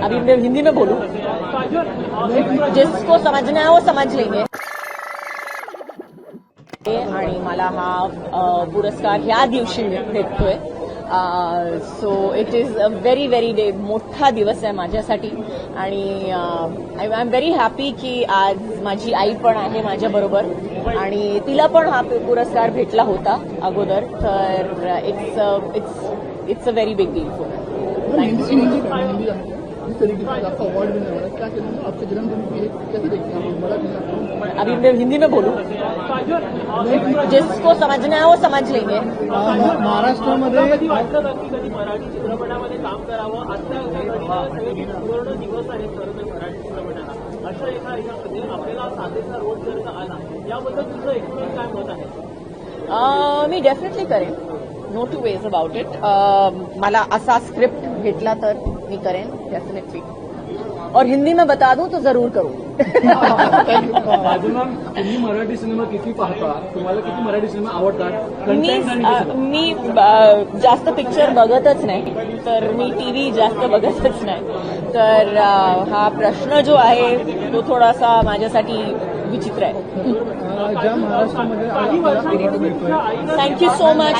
अभी मैं हिंदी में बोलूं, जिसको समझना है वो समझ लेंगे. आणि मला हा पुरस्कार ह्या दिवशी भेटतोय. So it is a very very मोठा दिवस आहे माझ्यासाठी आणि आय एम व्हेरी हॅपी की आज माझी आई पण आहे माझ्याबरोबर आणि तिला पण हा पुरस्कार भेटला होता अगोदर. तर it's a very big deal for अभी मैं हिंदी में बोलूं, जिसको समझना है वो समझ लेंगे. महाराष्ट्रामध्ये मराठी चित्रपटामध्ये काम करावं पूर्ण दिवस आहे मराठी चित्रपटाला अशा एका ह्याच्यामध्ये आपल्याला साधेचा रोल जर का आला याबद्दल तुझं एकूण काय मत आहे? मी डेफिनेटली करेन. No two ways about it. मला असा स्क्रिप्ट भेटला तर मी करेन डेफिनेटली. और हिंदी में बता दूं तो जरूर करूं. मॅम तुम्ही मराठी सिनेमा किती पाहता? तुम्हाला किती मराठी सिनेमा आवडतात? मी जास्त पिक्चर बघतच नाही, तर मी टीव्ही जास्त बघतच नाही. तर हा प्रश्न जो आहे तो थोडासा माझ्यासाठी विचित्र आहे. ज्या महाराष्ट्रामध्ये थँक्यू सो मच.